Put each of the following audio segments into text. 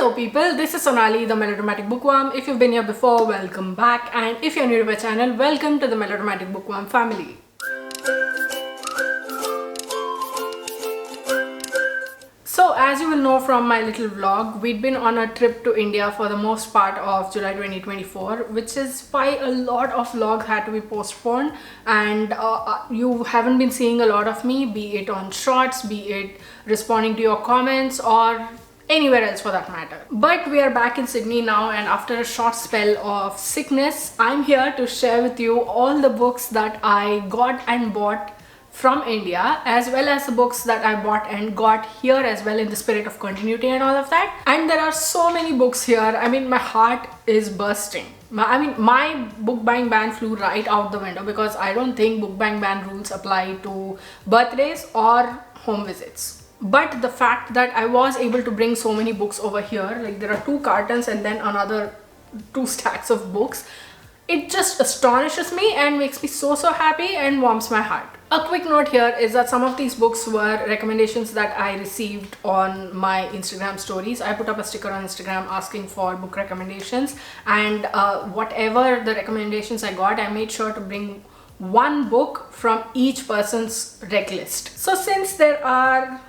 Hello people, this is Sonali, the Melodramatic Bookworm. If you've been here before, welcome back, and if you're new to my channel, welcome to the Melodramatic Bookworm family. So as you will know from my little vlog, we'd been on a trip to India for the most part of July 2024, which is why a lot of vlogs had to be postponed, and you haven't been seeing a lot of me, be it on shorts, be it responding to your comments, or anywhere else for that matter. But we are back in Sydney now, and after a short spell of sickness, I'm here to share with you all the books that I got and bought from India, as well as the books that I bought and got here as well, in the spirit of continuity and all of that. And there are so many books here. I mean, my heart is bursting. My book buying ban flew right out the window because I don't think book buying ban rules apply to birthdays or home visits. But the fact that I was able to bring so many books over here, like there are 2 cartons and then another 2 stacks of books, it just astonishes me and makes me so happy and warms my heart. A quick note here is that some of these books were recommendations that I received on my Instagram stories. I put up a sticker on Instagram asking for book recommendations, and whatever the recommendations I got, I made sure to bring one book from each person's rec list. So since there are,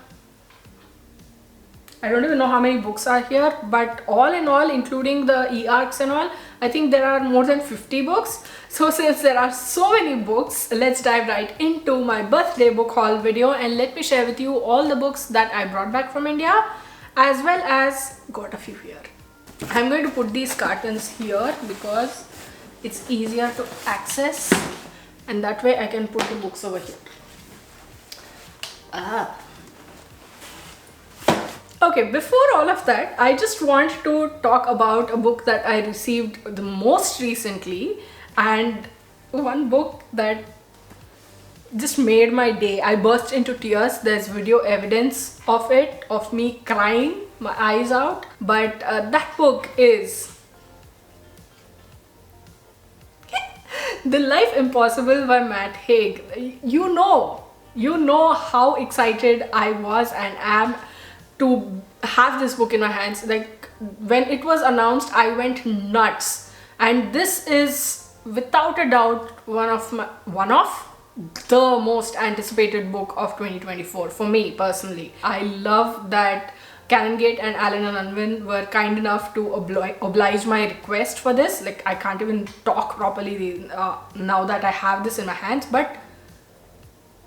I don't even know how many books are here, but all in all, including the ARCs and all, I think there are more than 50 books. So since there are so many books, let's dive right into my birthday book haul video, and let me share with you all the books that I brought back from India, as well as got a few here. I'm going to put these cartons here because it's easier to access, and that way I can put the books over here. Okay, before all of that, I just want to talk about a book that I received the most recently, and one book that just made my day. I burst into tears. There's video evidence of it, of me crying my eyes out. But that book is The Life Impossible by Matt Haig. You know how excited I was and am to have this book in my hands. Like, when it was announced, I went nuts, and this is without a doubt one of the most anticipated book of 2024 for me personally. I love that Canongate and Allen and Unwin were kind enough to oblige my request for this. Like, I can't even talk properly now that I have this in my hands, but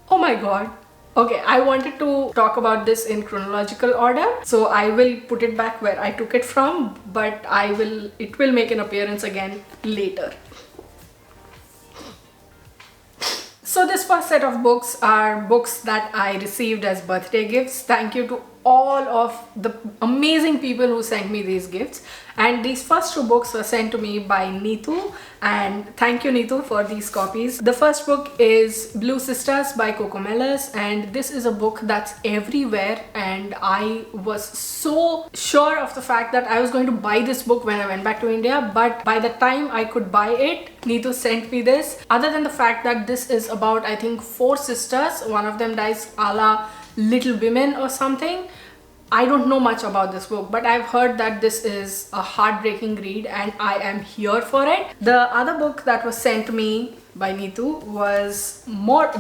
oh my god. Okay, I wanted to talk about this in chronological order, so I will put it back where I took it from, but it will make an appearance again later. So this first set of books are books that I received as birthday gifts. Thank you to all of the amazing people who sent me these gifts. And these first 2 books were sent to me by Neetu, and thank you Neetu for these copies. The first book is Blue Sisters by Coco Mellis, and this is a book that's everywhere, and I was so sure of the fact that I was going to buy this book when I went back to India, but by the time I could buy it, Neetu sent me this. Other than the fact that this is about, I think, 4 sisters, one of them dies a la Little Women or something. I don't know much about this book, but I've heard that this is a heartbreaking read, and I am here for it. The other book that was sent to me by Neetu was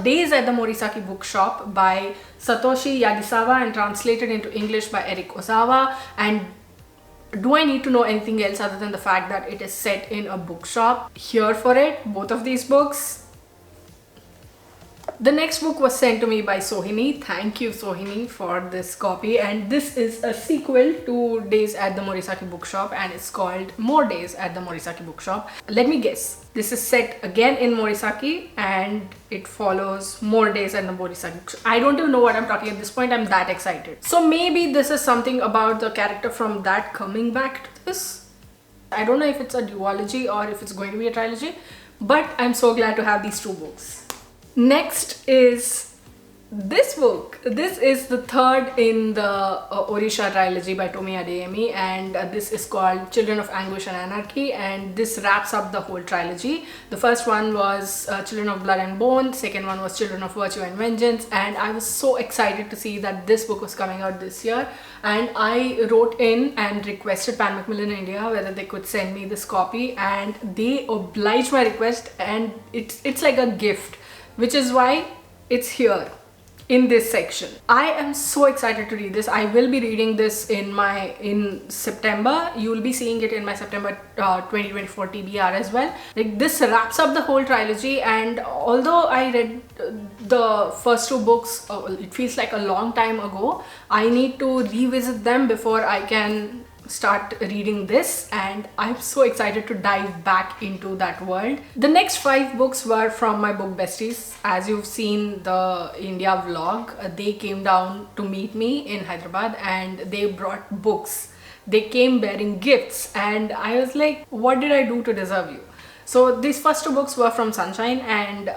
Days at the Morisaki Bookshop by Satoshi Yagisawa and translated into English by Eric Ozawa. And do I need to know anything else other than the fact that it is set in a bookshop? Here for it, both of these books. The next book was sent to me by Sohini. Thank you Sohini for this copy, and this is a sequel to Days at the Morisaki Bookshop, and it's called More Days at the Morisaki Bookshop. Let me guess, this is set again in Morisaki and it follows More Days at the Morisaki Bookshop. I don't even know what I'm talking at this point. I'm that excited. So maybe this is something about the character from that coming back to this. I don't know if it's a duology or if it's going to be a trilogy, but I'm so glad to have these 2 books. Next is This book, this is the third in the Orisha trilogy by Tomi Adeyemi, and this is called Children of Anguish and Anarchy, and this wraps up the whole trilogy. The first one was Children of Blood and Bone, second one was Children of Virtue and Vengeance, and I was so excited to see that this book was coming out this year, and I wrote in and requested Pan Macmillan India whether they could send me this copy, and they obliged my request, and it's like a gift, which is why it's here in this section. I am so excited to read this. I will be reading this in September. You will be seeing it in my September 2024 TBR as well. Like, this wraps up the whole trilogy, and although I read the first two books, it feels like a long time ago, I need to revisit them before I can start reading this, and I'm so excited to dive back into that world. The next 5 books were from my book besties. As you've seen the India vlog, they came down to meet me in Hyderabad and they brought books. They came bearing gifts, and I was like, what did I do to deserve you? So these first 2 books were from Sunshine, and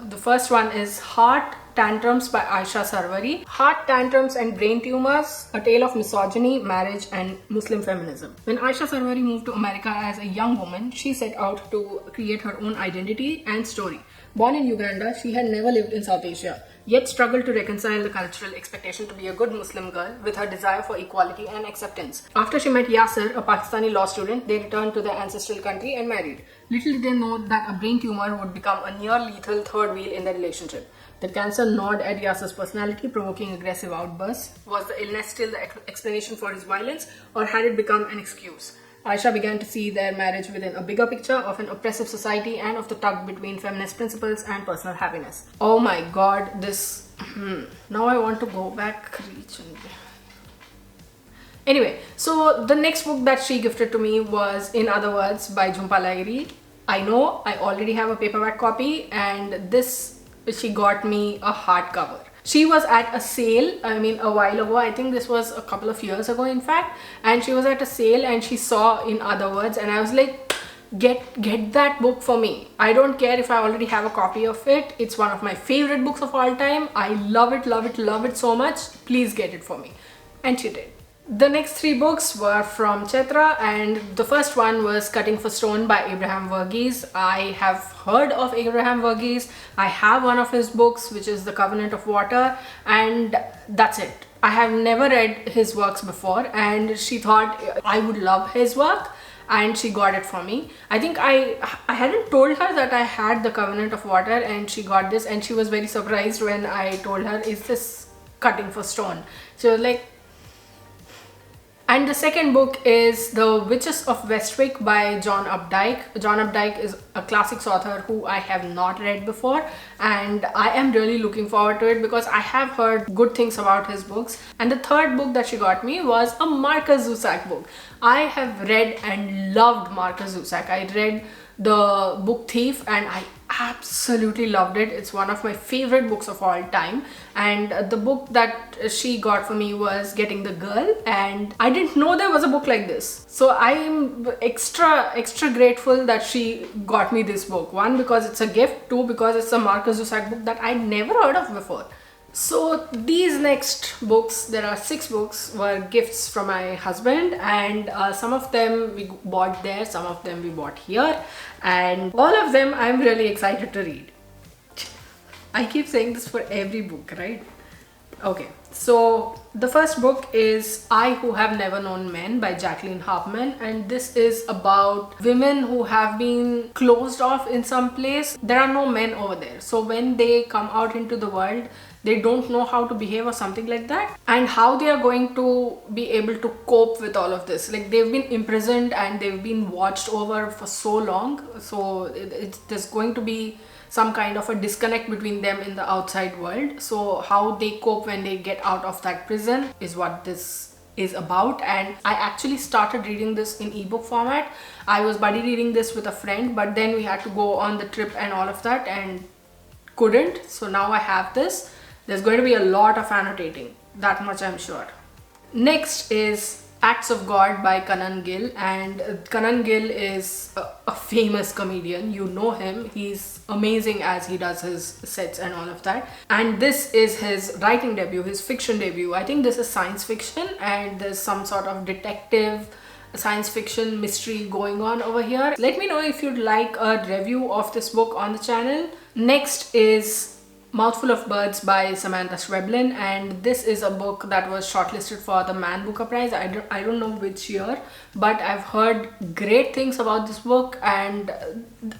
the first one is Heart Tantrums by Aisha Sarwari. Heart Tantrums and Brain Tumors, a tale of misogyny, marriage and Muslim feminism. When Aisha Sarwari moved to America as a young woman, she set out to create her own identity and story. Born in Uganda, she had never lived in South Asia, yet struggled to reconcile the cultural expectation to be a good Muslim girl with her desire for equality and acceptance. After she met Yasser, a Pakistani law student, they returned to their ancestral country and married. Little did they know that a brain tumor would become a near-lethal third wheel in their relationship. The cancer gnawed at Yasser's personality, provoking aggressive outbursts. Was the illness still the explanation for his violence, or had it become an excuse? Aisha began to see their marriage within a bigger picture of an oppressive society and of the tug between feminist principles and personal happiness. Oh my god, this... Now I want to go back. Anyway, so the next book that she gifted to me was In Other Words by Jhumpa Lahiri. I know I already have a paperback copy, and this she got me a hardcover. She was at a sale, a while ago. I think this was a couple of years ago, in fact, and she was at a sale and she saw In Other Words, and I was like, get that book for me. I don't care if I already have a copy of it. It's one of my favorite books of all time. I love it so much. Please get it for me. And she did. The next 3 books were from Chetra, and the first one was Cutting for Stone by Abraham Verghese. I have heard of Abraham Verghese. I have one of his books, which is The Covenant of Water, and that's it. I have never read his works before, and she thought I would love his work, and she got it for me. I think I hadn't told her that I had The Covenant of Water, and she got this, and she was very surprised when I told her, is this Cutting for Stone? She was like... And the second book is The Witches of Westwick by John Updike. John Updike is a classics author who I have not read before, and I am really looking forward to it because I have heard good things about his books. And the third book that she got me was a Marcus Zusak book. I have read and loved Marcus Zusak. I read the book Thief and I absolutely loved it. It's one of my favorite books of all time, and the book that she got for me was Getting the Girl, and I didn't know there was a book like this. So I'm extra grateful that she got me this book. 1, because it's a gift. 2, because it's a Marcus Zusak book that I'd never heard of before. So these next books, there are 6 books, were gifts from my husband, and some of them we bought there, some of them we bought here, and all of them I'm really excited to read. I keep saying this for every book, right? Okay, so the first book is I Who Have Never Known Men by Jacqueline Harpman, and this is about women who have been closed off in some place. There are no men over there, so when they come out into the world, they don't know how to behave or something like that, and how they are going to be able to cope with all of this. Like, they've been imprisoned and they've been watched over for so long, so there's going to be some kind of a disconnect between them in the outside world. So how they cope when they get out of that prison is what this is about. And I actually started reading this in ebook format. I was buddy reading this with a friend, but then we had to go on the trip and all of that and couldn't. So now I have this. There's going to be a lot of annotating, that much I'm sure. Next is Acts of God by Kanan Gill, and Kanan Gill is a famous comedian. You know him. He's amazing as he does his sets and all of that. And this is his writing debut, his fiction debut. I think this is science fiction, and there's some sort of detective science fiction mystery going on over here. Let me know if you'd like a review of this book on the channel. Next is Mouthful of Birds by Samantha Schweblin, and this is a book that was shortlisted for the Man Booker Prize. I don't know which year, but I've heard great things about this book, and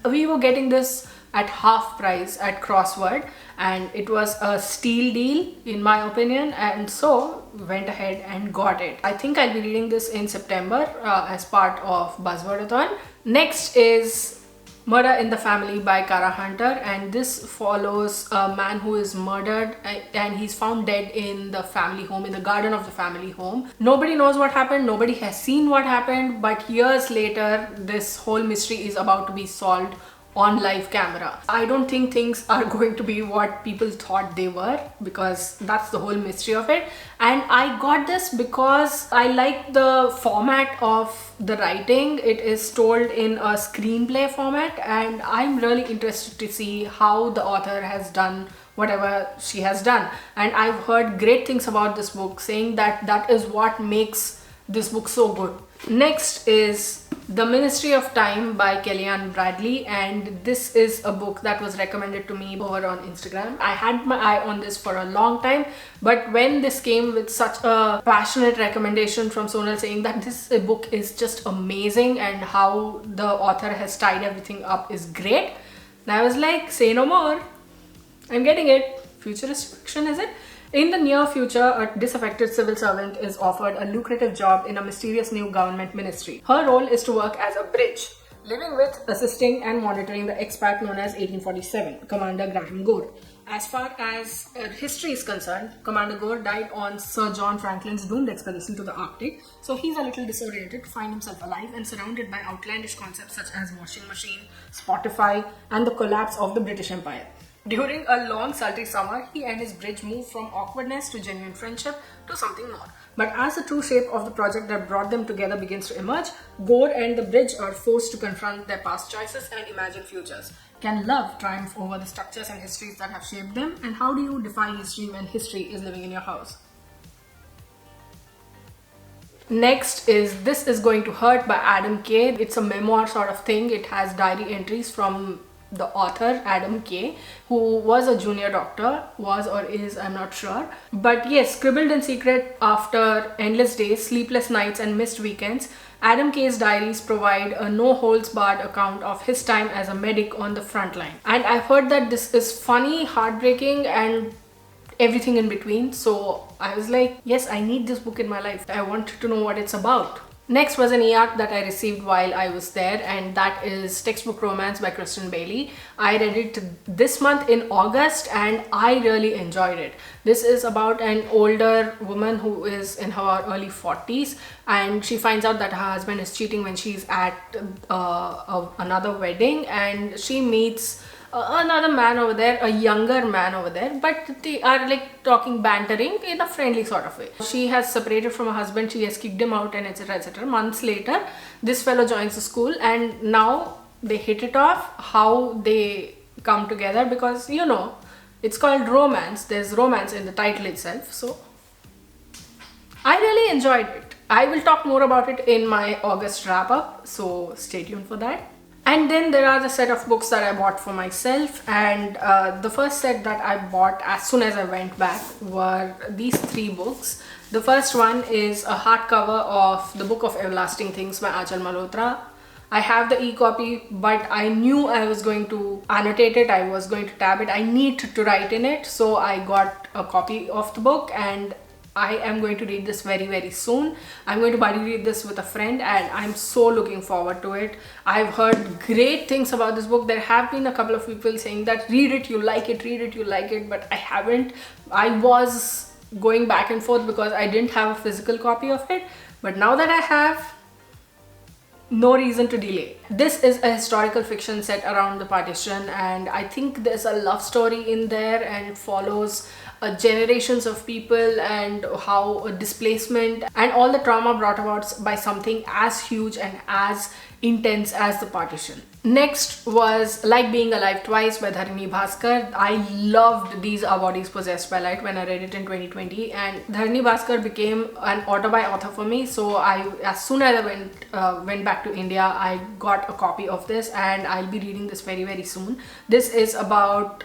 we were getting this at half price at Crossword, and it was a steal deal in my opinion, and so went ahead and got it. I think I'll be reading this in September as part of Buzzwordathon. Next is Murder in the Family by Kara Hunter, and this follows a man who is murdered and he's found dead in the family home, in the garden of the family home. Nobody knows what happened, nobody has seen what happened, but years later this whole mystery is about to be solved on live camera. I don't think things are going to be what people thought they were, because that's the whole mystery of it. And I got this because I like the format of the writing. It is told in a screenplay format, and I'm really interested to see how the author has done whatever she has done. And I've heard great things about this book, saying that that is what makes this book so good. Next is The Ministry of Time by Kellyanne Bradley, and this is a book that was recommended to me over on Instagram. I had my eye on this for a long time, but when this came with such a passionate recommendation from Sonal saying that this book is just amazing and how the author has tied everything up is great, and I was like, say no more, I'm getting it. Futuristic fiction, is it? In the near future, a disaffected civil servant is offered a lucrative job in a mysterious new government ministry. Her role is to work as a bridge, living with, assisting and monitoring the expat known as 1847, Commander Graham Gore. As far as history is concerned, Commander Gore died on Sir John Franklin's doomed expedition to the Arctic, so he's a little disoriented to find himself alive and surrounded by outlandish concepts such as washing machine, Spotify, and the collapse of the British Empire. During a long sultry summer, he and his bridge moved from awkwardness to genuine friendship to something more. But as the true shape of the project that brought them together begins to emerge, Gore and the bridge are forced to confront their past choices and imagine futures. Can love triumph over the structures and histories that have shaped them? And how do you define history when history is living in your house? Next is This Is Going to Hurt by Adam Kay. It's a memoir sort of thing. It has diary entries from the author Adam Kay, who was a junior doctor, was or is, I'm not sure, but yes, scribbled in secret after endless days, sleepless nights and missed weekends, Adam Kay's diaries provide a no-holds-barred account of his time as a medic on the front line. And I've heard that this is funny, heartbreaking and everything in between, so I was like, yes, I need this book in my life. I wanted to know what it's about. Next was an e-arc that I received while I was there, and that is Textbook Romance by Kristen Bailey. I read it this month in August and I really enjoyed it. This is about an older woman who is in her early 40s, and she finds out that her husband is cheating when she's at another wedding, and she meets another man over there, a younger man over there, but they are like talking, bantering in a friendly sort of way. She has separated from her husband, she has kicked him out, and etc, etc. Months later, this fellow joins the school, and now they hit it off. How they come together, because you know, it's called romance, there's romance in the title itself, so I really enjoyed it. I will talk more about it in my August wrap up, so stay tuned for that. And then there are the set of books that I bought for myself, and the first set that I bought as soon as I went back were these 3 books. The first one is a hardcover of The Book of Everlasting Things by Achal Malhotra. I have the e-copy, but I knew I was going to annotate it, I was going to tab it, I need to write in it, so I got a copy of the book and I am going to read this very, very soon. I'm going to buddy read this with a friend and I'm so looking forward to it. I've heard great things about this book. There have been a couple of people saying that read it, you like it, read it, you like it, but I haven't. I was going back and forth because I didn't have a physical copy of it, but now that I have, no reason to delay. This is a historical fiction set around the partition, and I think there's a love story in there, and it follows generations of people and how displacement and all the trauma brought about by something as huge and as intense as the partition. Next was Like Being Alive Twice by Dharani Bhaskar. I loved These Are Bodies Possessed by Light when I read it in 2020, and Dharani Bhaskar became an autobi author for me. So as soon as I went back to India, I got a copy of this, and I'll be reading this very, very soon. This is about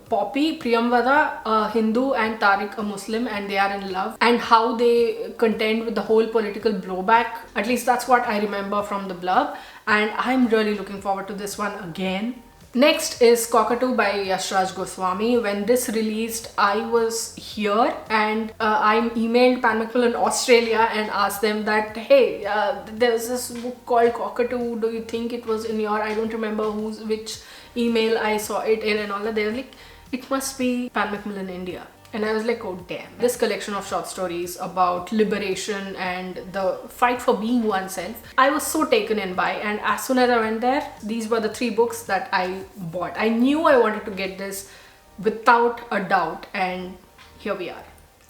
Poppy, Priyamvada, a Hindu, and Tariq, a Muslim, and they are in love, and how they contend with the whole political blowback. At least that's what I remember from the blurb, and I'm really looking forward to this one again. Next is Cockatoo by Yashraj Goswami. When this released, I was here, and I emailed Pan Macmillan Australia and asked them that, hey, there's this book called Cockatoo, do you think it was in your, I don't remember which email I saw it in and all that. They were like, it must be Pan Macmillan India. And I was like, oh damn. This collection of short stories about liberation and the fight for being oneself, I was so taken in by, and as soon as I went there, these were the 3 books that I bought. I knew I wanted to get this without a doubt, and here we are.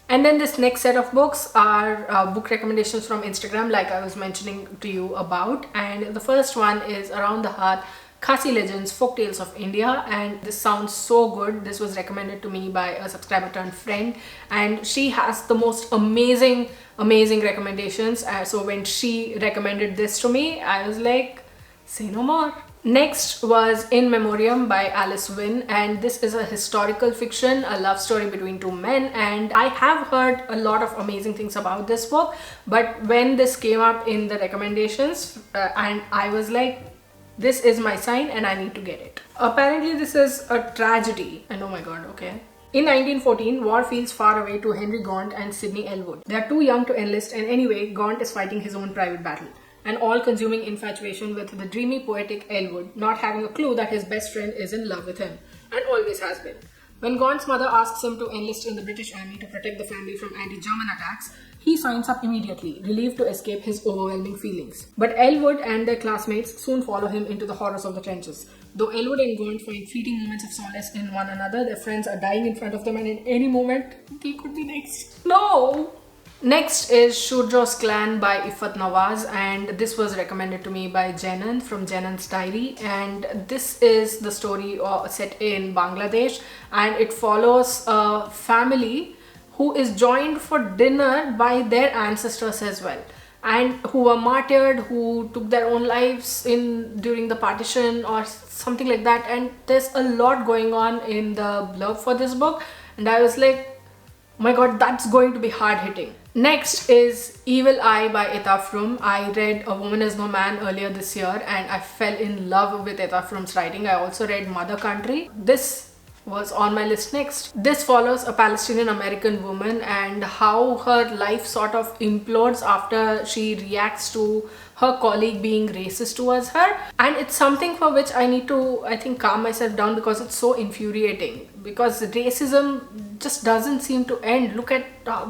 And then this next set of books are book recommendations from Instagram, like I was mentioning to you about. And the first one is Around the Hearth, Khasi Legends, Folktales of India, and this sounds so good. This was recommended to me by a subscriber turned friend, and she has the most amazing recommendations. So when she recommended this to me, I was like, say no more. Next was In Memoriam by Alice Wynne, and this is a historical fiction, a love story between 2 men, and I have heard a lot of amazing things about this book, but when this came up in the recommendations, and I was like, this is my sign and I need to get it. Apparently this is a tragedy, and oh my god, okay. In 1914, war feels far away to Henry Gaunt and Sidney Elwood. They are too young to enlist, and anyway, Gaunt is fighting his own private battle. An all-consuming infatuation with the dreamy, poetic Elwood, not having a clue that his best friend is in love with him, and always has been. When Gaunt's mother asks him to enlist in the British Army to protect the family from anti-German attacks, he signs up immediately, relieved to escape his overwhelming feelings. But Elwood and their classmates soon follow him into the horrors of the trenches. Though Elwood and Gaunt find fleeting moments of solace in one another, their friends are dying in front of them, and in any moment, they could be next. No! Next is Shudro's Clan by Ifat Nawaz, and this was recommended to me by Jenan from Jenan's Diary, and this is the story set in Bangladesh, and it follows a family who is joined for dinner by their ancestors as well, and who were martyred, who took their own lives during the partition or something like that. And there's a lot going on in the blurb for this book, and I was like, oh my god, that's going to be hard hitting. Next is Evil Eye by Eta Frum. I read A Woman Is No Man earlier this year, and I fell in love with Eta Frum's writing. I also read Mother Country. This was on my list next. This follows a Palestinian American woman and how her life sort of implodes after she reacts to her colleague being racist towards her, and it's something for which I need to, I think, calm myself down, because it's so infuriating, because racism just doesn't seem to end. Look at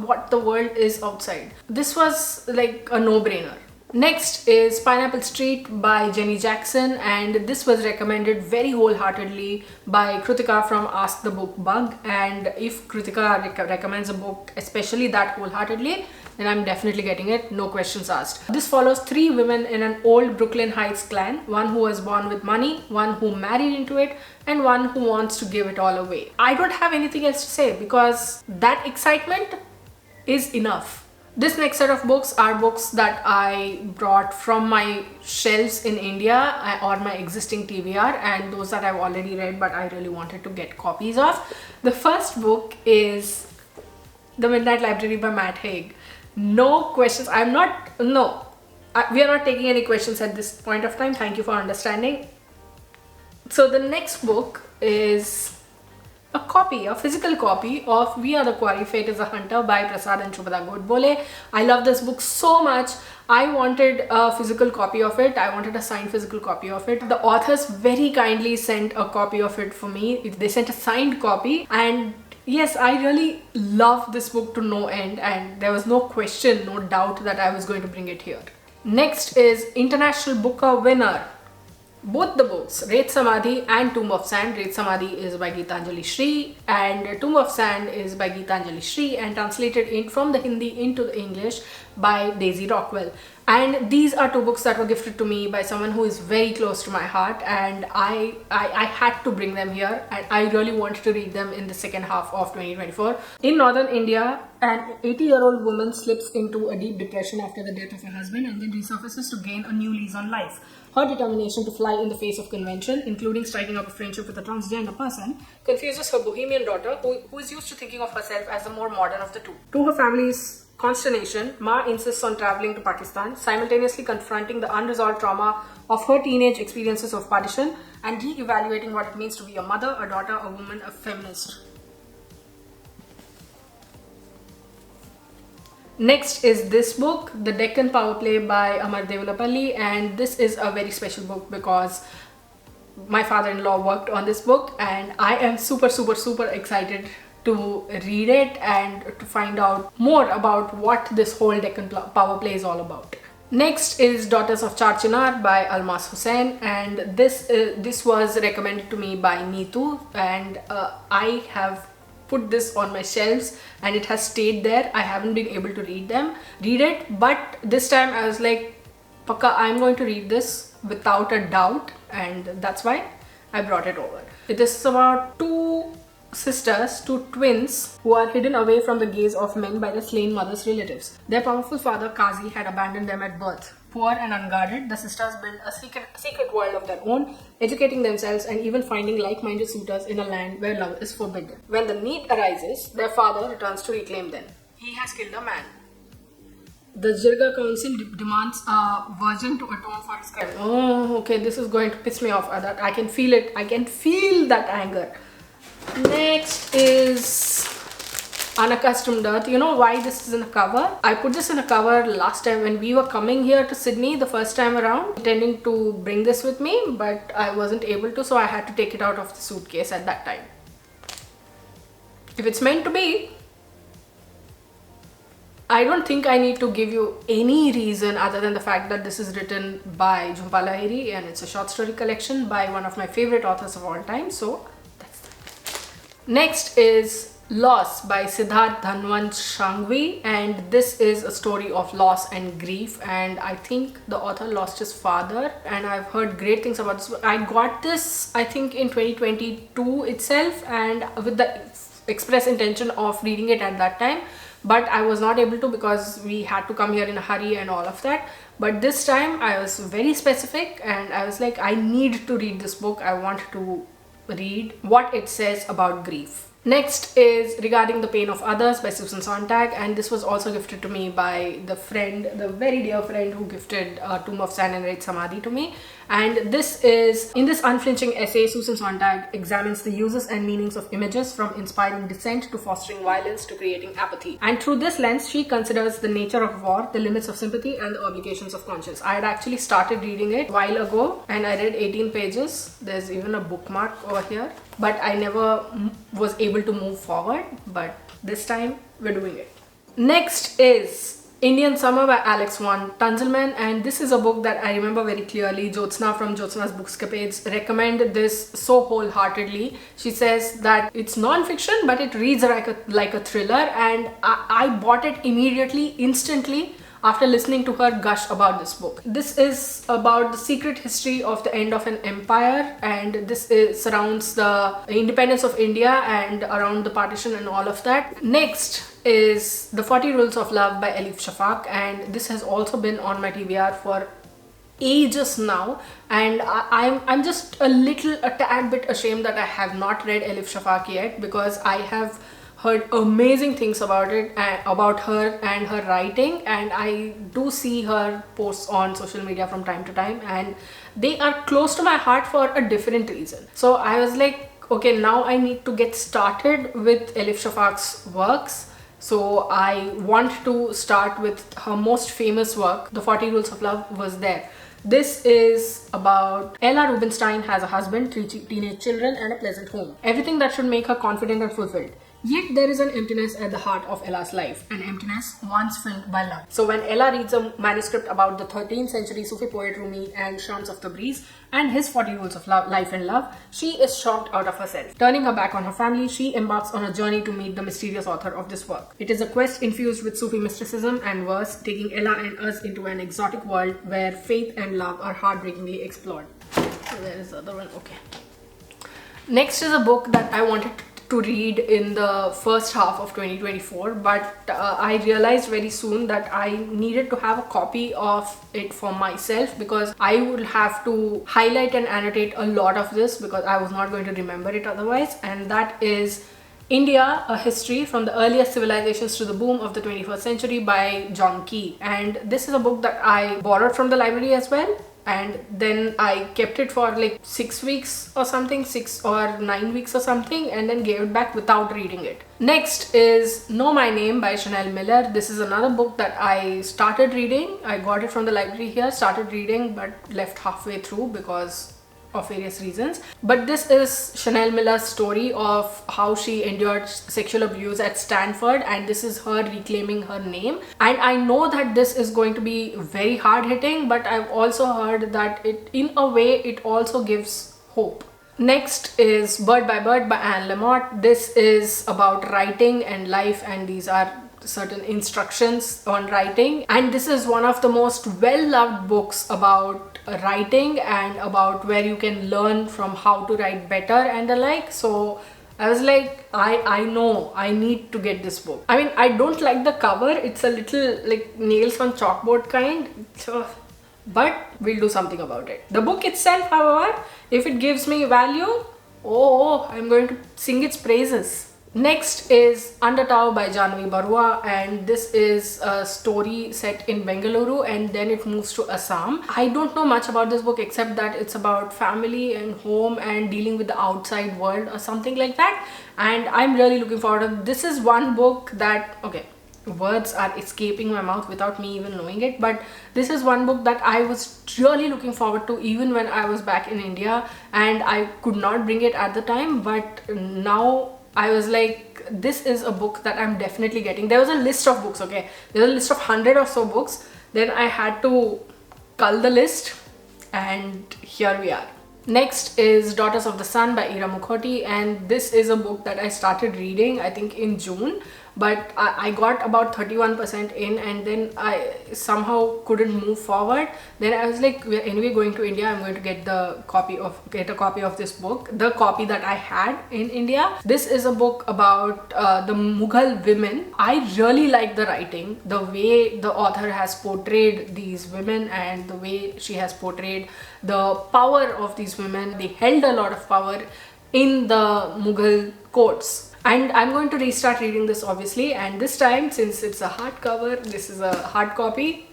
what the world is outside. This was like a no-brainer. Next is Pineapple Street by Jenny Jackson, and this was recommended very wholeheartedly by Kritika from Ask the Book Bug. And if Kritika recommends a book, especially that wholeheartedly, then I'm definitely getting it, no questions asked. This follows 3 women in an old Brooklyn Heights clan, one who was born with money, one who married into it, and one who wants to give it all away. I don't have anything else to say, because that excitement is enough. This next set of books are books that I brought from my shelves in India or my existing TBR, and those that I've already read but I really wanted to get copies of. The first book is The Midnight Library by Matt Haig. No questions. We are not taking any questions at this point of time. Thank you for understanding. So the next book is a physical copy of We Are the Quarry, Fate is a Hunter by Prasad and Shubhada Godbole. I love this book so much. I wanted a physical copy of it. I wanted a signed physical copy of it. The authors very kindly sent a copy of it for me. They sent a signed copy, and yes, I really love this book to no end, and there was no question, no doubt that I was going to bring it here. Next is International Booker winner both the books, Ret Samadhi and Tomb of Sand. Ret Samadhi is by Geetanjali Shri and Tomb of Sand is by Geetanjali Shri and translated in from the Hindi into the English by Daisy Rockwell. And these are two books that were gifted to me by someone who is very close to my heart, and I had to bring them here, and I really wanted to read them in the second half of 2024. In northern India, an 80-year-old woman slips into a deep depression after the death of her husband and then resurfaces to gain a new lease on life. Her determination to fly in the face of convention, including striking up a friendship with a transgender person, confuses her bohemian daughter, who is used to thinking of herself as the more modern of the two. To her family's consternation, Ma insists on traveling to Pakistan, simultaneously confronting the unresolved trauma of her teenage experiences of partition and re-evaluating what it means to be a mother, a daughter, a woman, a feminist. Next is this book, The Deccan Power Play by Amar Devulapalli, and this is a very special book because my father-in-law worked on this book and I am super excited to read it and to find out more about what this whole Deccan Power Play is all about. Next is Daughters of Char Chinar by Almas Hussain, and this was recommended to me by Neetu, and I have put this on my shelves and it has stayed there. I haven't been able to read it, but this time I was like, Pakka, I'm going to read this without a doubt, and that's why I brought it over. This is about two sisters, two twins, who are hidden away from the gaze of men by their slain mother's relatives. Their powerful father, Kazi, had abandoned them at birth. Poor and unguarded, the sisters built a secret world of their own, educating themselves and even finding like-minded suitors in a land where love is forbidden. When the need arises, their father returns to reclaim them. He has killed a man. The Jirga Council demands a virgin to atone for his crime. Oh, okay, this is going to piss me off. I can feel it. I can feel that anger. Next is Unaccustomed Earth. You know why this is in a cover? I put this in a cover last time when we were coming here to Sydney the first time around, intending to bring this with me, but I wasn't able to, so I had to take it out of the suitcase at that time. If it's meant to be, I don't think I need to give you any reason other than the fact that this is written by Jhumpa Lahiri and it's a short story collection by one of my favorite authors of all time, so that's that. Next is Loss by Siddharth Dhanwant Shangvi, and this is a story of loss and grief, and I think the author lost his father, and I've heard great things about this. I got this I think in 2022 itself, and with the express intention of reading it at that time, but I was not able to because we had to come here in a hurry and all of that. But this time I was very specific and I was like, I need to read this book. I want to read what it says about grief. Next is Regarding the Pain of Others by Susan Sontag, and this was also gifted to me by the very dear friend who gifted Tomb of Sand and Ret Samadhi to me. And this is, in this unflinching essay, Susan Sontag examines the uses and meanings of images, from inspiring dissent to fostering violence to creating apathy. And through this lens, she considers the nature of war, the limits of sympathy, and the obligations of conscience. I had actually started reading it a while ago and I read 18 pages. There's even a bookmark over here, but I never was able to move forward, but this time we're doing it. Next is Indian Summer by Alex von Tunzelmann, and this is a book that I remember very clearly. Jyotsna from Jyotsna's Bookscapades recommended this so wholeheartedly. She says that it's non-fiction, but it reads like a thriller, and I bought it immediately, instantly, after listening to her gush about this book. This is about the secret history of the end of an empire, and this surrounds the independence of India and around the partition and all of that. Next is The 40 Rules of Love by Elif Shafak, and this has also been on my TBR for ages now, and I'm just a tad bit ashamed that I have not read Elif Shafak yet, because I have heard amazing things about it, about her and her writing, and I do see her posts on social media from time to time, and they are close to my heart for a different reason. So I was like, okay, now I need to get started with Elif Shafak's works. So I want to start with her most famous work. The 40 Rules of Love was there. This is about Ella Rubinstein has a husband, 3 teenage children, and a pleasant home. Everything that should make her confident and fulfilled. Yet there is an emptiness at the heart of Ella's life, an emptiness once filled by love. So when Ella reads a manuscript about the 13th century Sufi poet Rumi and Shams of Tabriz and his 40 rules of life and love, she is shocked out of herself. Turning her back on her family, she embarks on a journey to meet the mysterious author of this work. It is a quest infused with Sufi mysticism and verse, taking Ella and us into an exotic world where faith and love are heartbreakingly explored. So there is the other one, okay. Next is a book that I wanted to read in the first half of 2024, but I realized very soon that I needed to have a copy of it for myself, because I would have to highlight and annotate a lot of this because I was not going to remember it otherwise, and that is India, A History from the Earliest Civilizations to the Boom of the 21st Century by John Key. And this is a book that I borrowed from the library as well, and then I kept it for like 6 weeks or something, 6 or 9 weeks or something, and then gave it back without reading it. Next is Know My Name by Chanel Miller. This is another book that I started reading. I got it from the library here, started reading but left halfway through because of various reasons. But this is Chanel Miller's story of how she endured sexual abuse at Stanford, and this is her reclaiming her name. And I know that this is going to be very hard hitting, but I've also heard that it, in a way, it also gives hope. Next is Bird by Bird by Anne Lamott. This is about writing and life, and these are certain instructions on writing, and this is one of the most well-loved books about writing and about where you can learn from how to write better and the like. So I was like, I know I need to get this book. I mean, I don't like the cover, it's a little like nails on chalkboard kind, so, but we'll do something about it. The book itself, however, if it gives me value, I'm going to sing its praises. Next is Undertow by Janvi Barua, and this is a story set in Bengaluru and then it moves to Assam. I don't know much about this book except that it's about family and home and dealing with the outside world or something like that, and I'm really looking forward to it. This is one book that, okay, words are escaping my mouth without me even knowing it, but this is one book that I was really looking forward to even when I was back in India, and I could not bring it at the time, but now I was like, this is a book that I'm definitely getting. There was a list of books, okay? There was a list of 100 or so books. Then I had to cull the list, and here we are. Next is Daughters of the Sun by Ira Mukhoti, and this is a book that I started reading, I think in June, but I got about 31% in, and then I somehow couldn't move forward. Then I was like, we're anyway going to India, I'm going to get a copy of this book, the copy that I had in India. This is a book about the Mughal women. I really like the writing, the way the author has portrayed these women and the way she has portrayed the power of these women. They held a lot of power in the Mughal courts. And I'm going to restart reading this obviously, and this time, since it's a hardcover, this is a hard copy,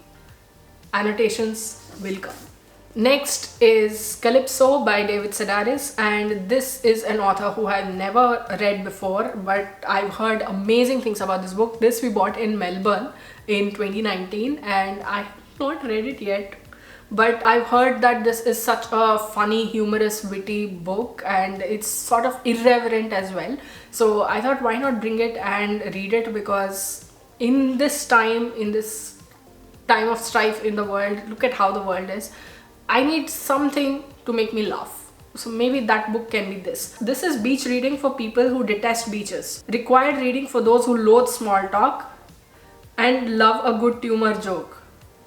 annotations will come. Next is Calypso by David Sedaris, and this is an author who I've never read before, but I've heard amazing things about this book. This we bought in Melbourne in 2019 and I have not read it yet. But I've heard that this is such a funny, humorous, witty book, and it's sort of irreverent as well. So I thought, why not bring it and read it, because in this time of strife in the world, look at how the world is, I need something to make me laugh. So maybe that book can be this. This is beach reading for people who detest beaches. Required reading for those who loathe small talk and love a good humor joke.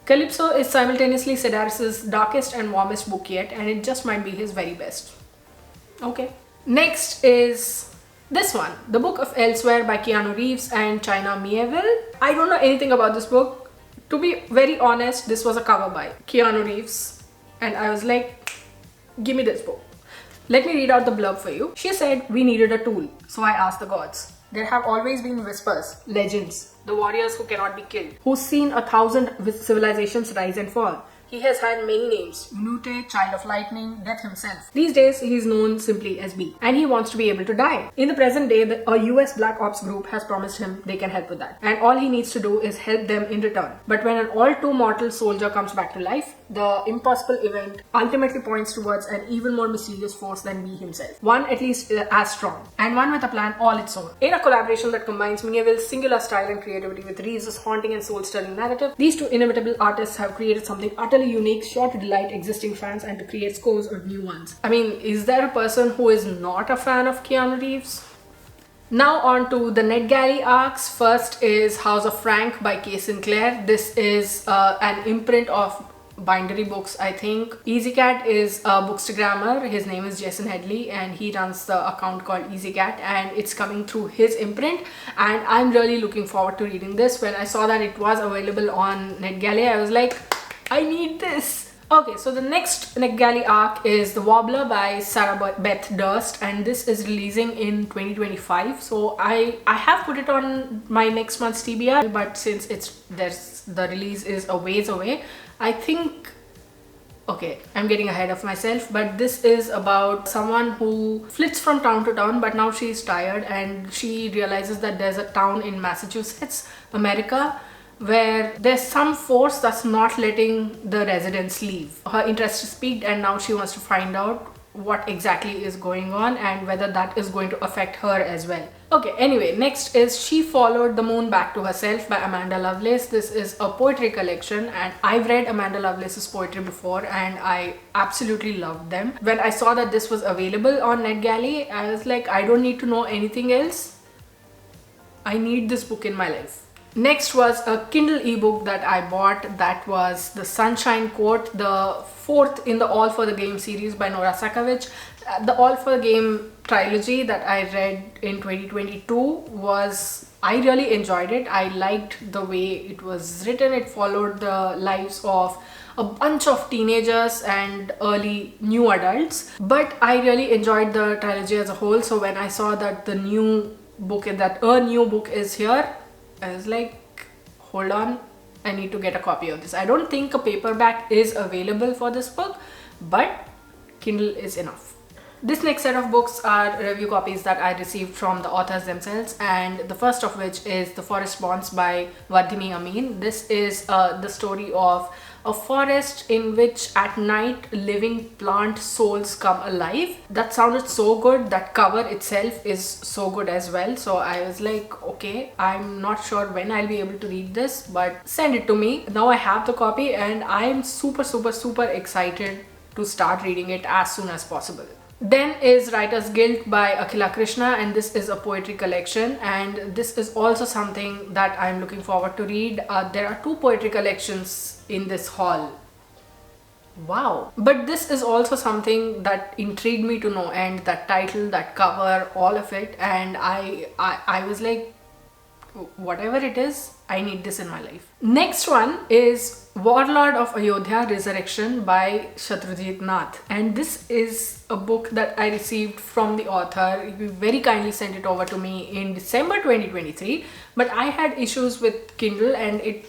Calypso is simultaneously Sedaris' darkest and warmest book yet, and it just might be his very best. Okay. Next is this one, The Book of Elsewhere by Keanu Reeves and China Mieville. I don't know anything about this book. To be very honest, this was a cover by Keanu Reeves, and I was like, give me this book. Let me read out the blurb for you. She said, we needed a tool, so I asked the gods. There have always been whispers, legends, the warriors who cannot be killed, who've seen 1,000 civilizations rise and fall. He has had many names: Minute, Child of Lightning, Death himself. These days, he is known simply as B, and he wants to be able to die. In the present day, a US Black Ops group has promised him they can help with that, and all he needs to do is help them in return. But when an all-too-mortal soldier comes back to life, the impossible event ultimately points towards an even more mysterious force than B himself. One at least as strong, and one with a plan all its own. In a collaboration that combines Mieville's singular style and creativity with Reeves' haunting and soul-stirring narrative, these two inimitable artists have created something utterly unique, sure to delight existing fans and to create scores of new ones. I mean, is there a person who is not a fan of Keanu Reeves? Now on to the Netgalley ARCs. First is House of Frank by Kay Sinclair. This is an imprint of Bindery Books, I think. EasyCat is a bookstagrammer. His name is Jason Headley and he runs the account called EasyCat, and it's coming through his imprint, and I'm really looking forward to reading this. When I saw that it was available on Netgalley, I was like, I need this. Okay, so the next Netgalley arc is The Wobbler by Sarah Beth Durst, and this is releasing in 2025. So I have put it on my next month's TBR, but since the release is a ways away, I think, okay, I'm getting ahead of myself, but this is about someone who flits from town to town, but now she's tired and she realizes that there's a town in Massachusetts, America, where there's some force that's not letting the residents leave. Her interest is piqued and now she wants to find out what exactly is going on and whether that is going to affect her as well. Okay, anyway, next is She Followed the Moon Back to Herself by Amanda Lovelace. This is a poetry collection and I've read Amanda Lovelace's poetry before and I absolutely loved them. When I saw that this was available on Netgalley, I was like, I don't need to know anything else. I need this book in my life. Next was a Kindle ebook that I bought. That was The Sunshine Court, the fourth in the All for the Game series by Nora Sakavic. The All for the Game trilogy that I read in 2022 I really enjoyed it. I liked the way it was written. It followed the lives of a bunch of teenagers and early new adults, but I really enjoyed the trilogy as a whole. So when I saw that a new book is here, I was like, hold on, I need to get a copy of this. I don't think a paperback is available for this book, but Kindle is enough. This next set of books are review copies that I received from the authors themselves, and the first of which is The Forest Bonds by Vardhini Amin. This is the story of a forest in which at night living plant souls come alive. That sounded so good. That cover itself is so good as well. So I was like, okay, I'm not sure when I'll be able to read this, but send it to me. Now I have the copy and I'm super excited to start reading it as soon as possible. Then is Writer's Guild by Akhila Krishna, and this is a poetry collection, and this is also something that I'm looking forward to read. There are two poetry collections in this haul. Wow. But this is also something that intrigued me to know, and that title, that cover, all of it, and I was like, whatever it is, I need this in my life. Next one is Warlord of Ayodhya Resurrection by Shatrujit Nath, and this is a book that I received from the author. He very kindly sent it over to me in December 2023, but I had issues with Kindle and it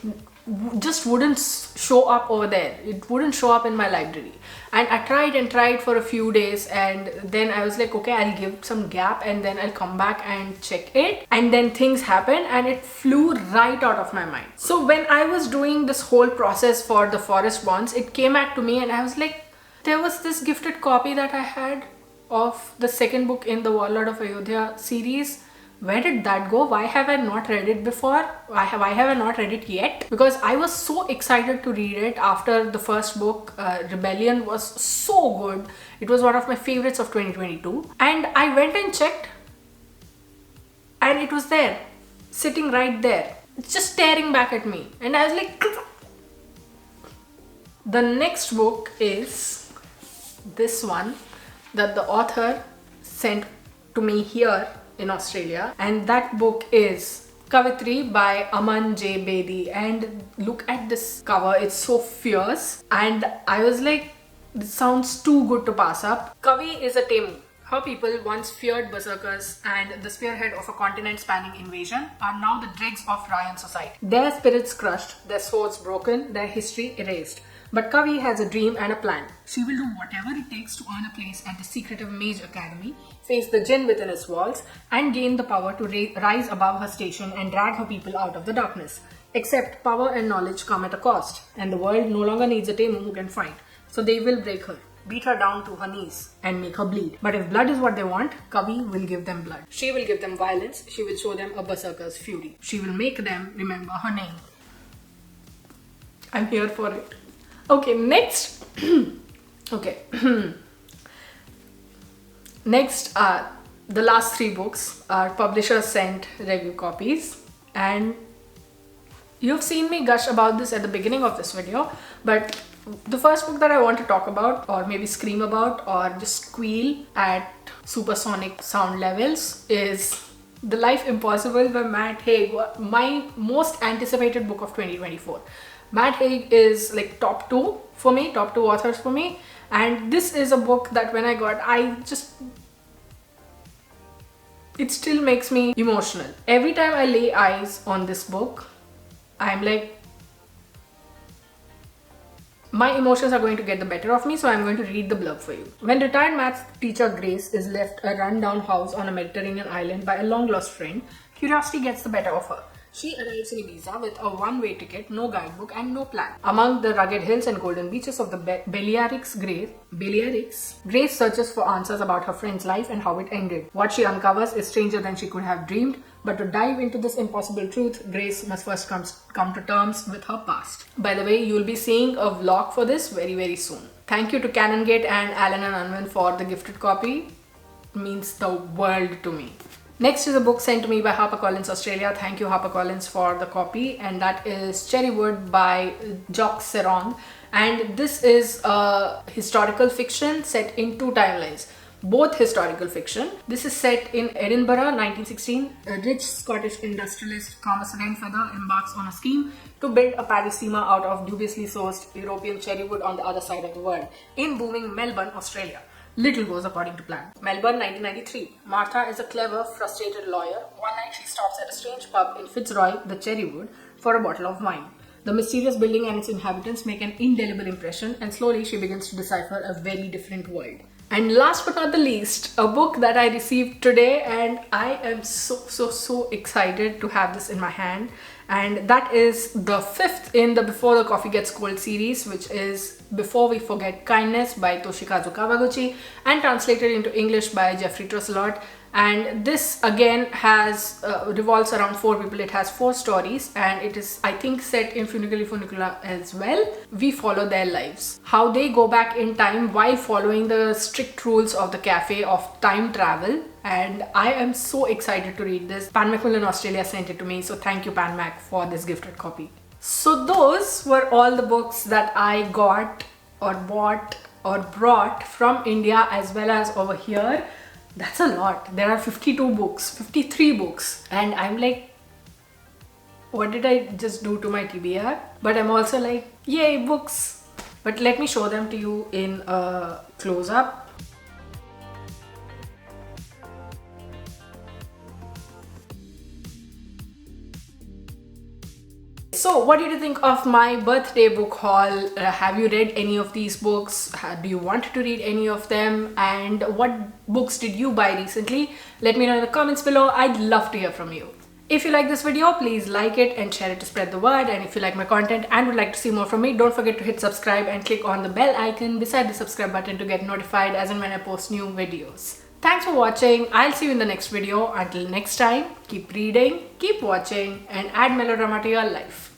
just wouldn't show up over there. It wouldn't show up in my library, and I tried and tried for a few days, and then I was like, okay, I'll give some gap and then I'll come back and check it, and then things happened and it flew right out of my mind. So when I was doing this whole process for The Forest Bonds, it came back to me and I was like, there was this gifted copy that I had of the second book in the Warlord of Ayodhya series. Where did that go? Why have I not read it before? Why have I not read it yet? Because I was so excited to read it after the first book. Rebellion was so good. It was one of my favorites of 2022. And I went and checked and it was there, sitting right there. It's just staring back at me. And I was like, the next book is this one that the author sent to me here in Australia, and that book is Kavitri by Aman J. Bedi. And look at this cover, it's so fierce, and I was like, this sounds too good to pass up. Kavi is a Temu. Her people, once feared berserkers and the spearhead of a continent-spanning invasion, are now the dregs of Ryan society. Their spirits crushed, their swords broken, their history erased. But Kavi has a dream and a plan. She will do whatever it takes to earn a place at the secretive Mage Academy, face the jinn within its walls, and gain the power to rise above her station and drag her people out of the darkness. Except power and knowledge come at a cost, and the world no longer needs a tamer who can fight. So they will break her, beat her down to her knees, and make her bleed. But if blood is what they want, Kavi will give them blood. She will give them violence. She will show them a berserker's fury. She will make them remember her name. I'm here for it. Okay, next. Okay. Next, the last 3 books are publisher sent review copies, and you've seen me gush about this at the beginning of this video, but the first book that I want to talk about, or maybe scream about, or just squeal at supersonic sound levels, is The Life Impossible by Matt Haig, my most anticipated book of 2024. Matt Haig is like top 2 authors for me, and this is a book that when I got, it still makes me emotional. Every time I lay eyes on this book, I'm like, my emotions are going to get the better of me, so I'm going to read the blurb for you. When retired maths teacher Grace is left a run-down house on a Mediterranean island by a long-lost friend, curiosity gets the better of her. She arrives in Ibiza with a one-way ticket, no guidebook and no plan. Among the rugged hills and golden beaches of the Balearics, Grace searches for answers about her friend's life and how it ended. What she uncovers is stranger than she could have dreamed, but to dive into this impossible truth, Grace must first come to terms with her past. By the way, you'll be seeing a vlog for this very, very soon. Thank you to Canongate and Alan and Anwin for the gifted copy. It means the world to me. Next is a book sent to me by HarperCollins Australia. Thank you HarperCollins for the copy, and that is Cherrywood by Jock Serong. And this is a historical fiction set in 2 timelines. Both historical fiction. This is set in Edinburgh, 1916. A rich Scottish industrialist, Thomas Renfeather, embarks on a scheme to build a paddy steamer out of dubiously sourced European cherrywood on the other side of the world, in booming Melbourne, Australia. Little goes according to plan. Melbourne, 1993. Martha is a clever, frustrated lawyer. One night she stops at a strange pub in Fitzroy, the Cherrywood, for a bottle of wine. The mysterious building and its inhabitants make an indelible impression, and slowly she begins to decipher a very different world. And last but not the least, a book that I received today, and I am so excited to have this in my hand. And that is the 5th in the Before the Coffee Gets Cold series, which is Before We Forget Kindness by Toshikazu Kawaguchi, and translated into English by Jeffrey Trusselot. And this again has revolves around 4 people. It has 4 stories, and it is, I think, set in Funicula as well. We follow their lives, how they go back in time while following the strict rules of the cafe of time travel. And I am so excited to read this. Pan Macmillan Australia sent it to me, so thank you Pan Mac for this gifted copy. So those were all the books that I got or bought or brought from India as well as over here. That's a lot. There are 52 books, 53 books, and I'm like, what did I just do to my TBR? But I'm also like, yay, books. But let me show them to you in a close-up. So what did you think of my birthday book haul? Have you read any of these books? Do you want to read any of them? And what books did you buy recently? Let me know in the comments below. I'd love to hear from you. If you like this video, please like it and share it to spread the word. And if you like my content and would like to see more from me, don't forget to hit subscribe and click on the bell icon beside the subscribe button to get notified as and when I post new videos. Thanks for watching. I'll see you in the next video. Until next time, keep reading, keep watching, and add melodrama to your life.